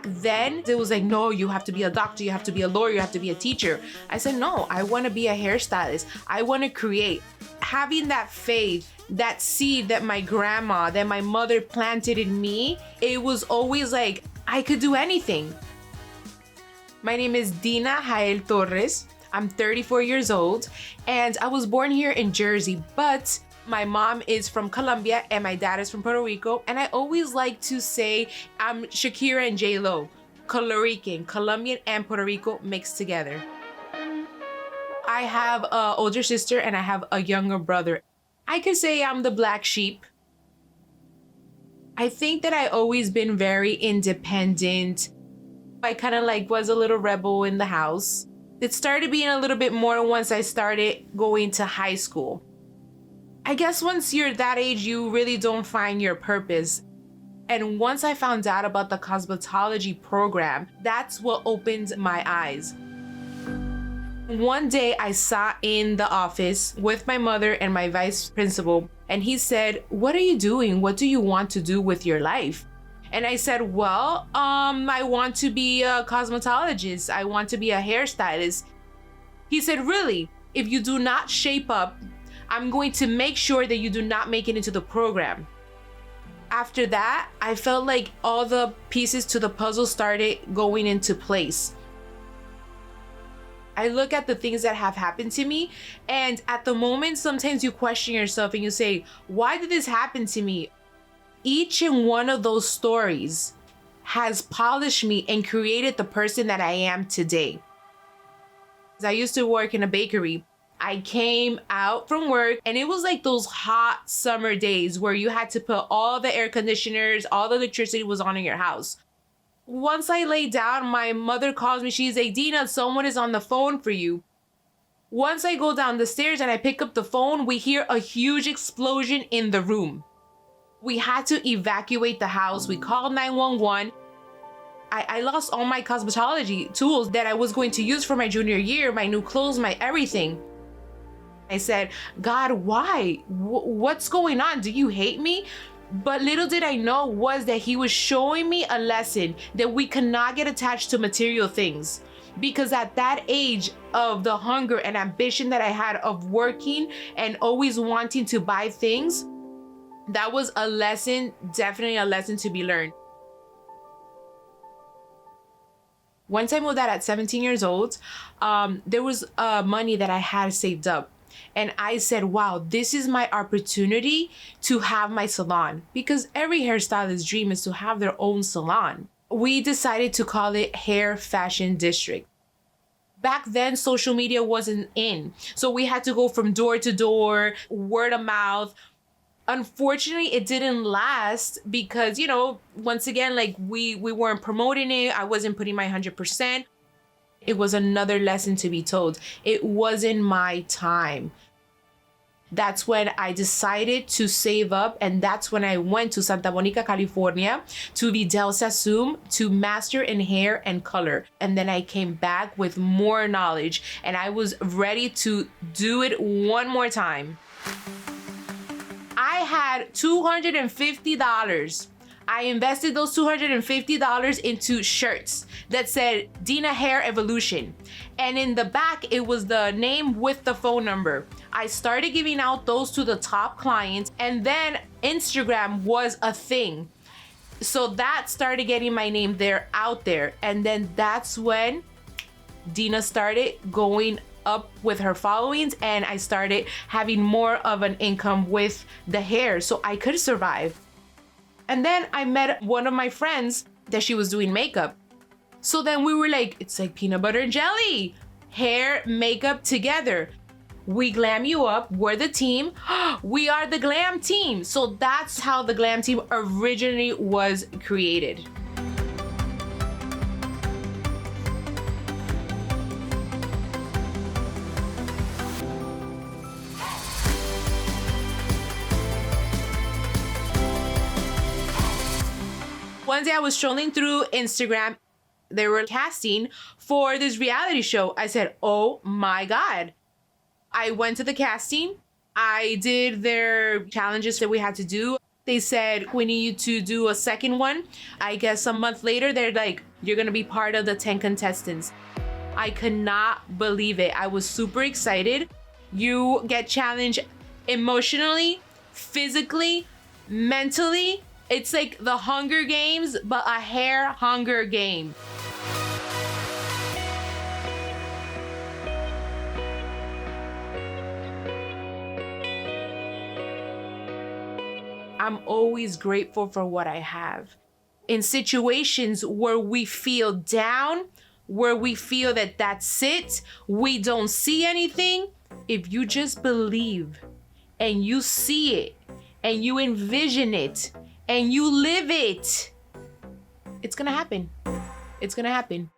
back then, it was like, no, you have to be a doctor, you have to be a lawyer, you have to be a teacher. I said, no, I want to be a hairstylist. I want to create. Having that faith, that seed that my grandma, that my mother planted in me, it was always like, I could do anything. My name is Dina Jael Torres. I'm 34 years old, and I was born here in Jersey, but my mom is from Colombia and my dad is from Puerto Rico. And I always like to say I'm Shakira and J-Lo, Puerto Rican, Colombian and Puerto Rico mixed together. I have an older sister and I have a younger brother. I could say I'm the black sheep. I think that I always been very independent. I kind of like was a little rebel in the house. It started being a little bit more once I started going to high school. I guess once you're that age, you really don't find your purpose. And once I found out about the cosmetology program, that's what opened my eyes. One day I sat in the office with my mother and my vice principal, and he said, "What are you doing? What do you want to do with your life?" And I said, well, I want to be a cosmetologist. I want to be a hairstylist. He said, really? If you do not shape up, I'm going to make sure that you do not make it into the program. After that, I felt like all the pieces to the puzzle started going into place. I look at the things that have happened to me, and at the moment, sometimes you question yourself and you say, why did this happen to me? Each and one of those stories has polished me and created the person that I am today. I used to work in a bakery. I came out from work and it was like those hot summer days where you had to put all the air conditioners, all the electricity was on in your house. Once I lay down, my mother calls me. She's like, Dina, someone is on the phone for you. Once I go down the stairs and I pick up the phone, we hear a huge explosion in the room. We had to evacuate the house. We called 911. I lost all my cosmetology tools that I was going to use for my junior year, my new clothes, my everything. I said, God, why? What's going on? Do you hate me? But little did I know was that he was showing me a lesson that we cannot get attached to material things. Because at that age of the hunger and ambition that I had of working and always wanting to buy things, that was a lesson, definitely a lesson to be learned. Once I moved out at 17 years old, there was money that I had saved up. And I said, wow, this is my opportunity to have my salon. Because every hairstylist's dream is to have their own salon. We decided to call it Hair Fashion District. Back then, social media wasn't in. So we had to go from door to door, word of mouth. Unfortunately, it didn't last because, once again, like we weren't promoting it. I wasn't putting my 100%. It was another lesson to be told. It wasn't my time. That's when I decided to save up, and that's when I went to Santa Monica, California, to Vidal Sassoon to master in hair and color. And then I came back with more knowledge, and I was ready to do it one more time. I had $250. I invested those $250 into shirts that said Dina Hair Evolution. And in the back, it was the name with the phone number. I started giving out those to the top clients, and then Instagram was a thing. So that started getting my name out there. And then that's when Dina started going up with her followings, and I started having more of an income with the hair so I could survive. And then I met one of my friends that she was doing makeup. So then we were like, it's like peanut butter and jelly, hair, makeup together. We glam you up, we're the team. We are the glam team. So that's how the glam team originally was created. One day I was strolling through Instagram. They were casting for this reality show. I said, oh my God. I went to the casting. I did their challenges that we had to do. They said, we need you to do a second one. I guess a month later, they're like, You're gonna be part of the 10 contestants. I could not believe it. I was super excited. You get challenged emotionally, physically, mentally. It's like the Hunger Games, but a hair hunger game. I'm always grateful for what I have. In situations where we feel down, where we feel that that's it, we don't see anything, if you just believe and you see it and you envision it and you live it, it's gonna happen. It's gonna happen.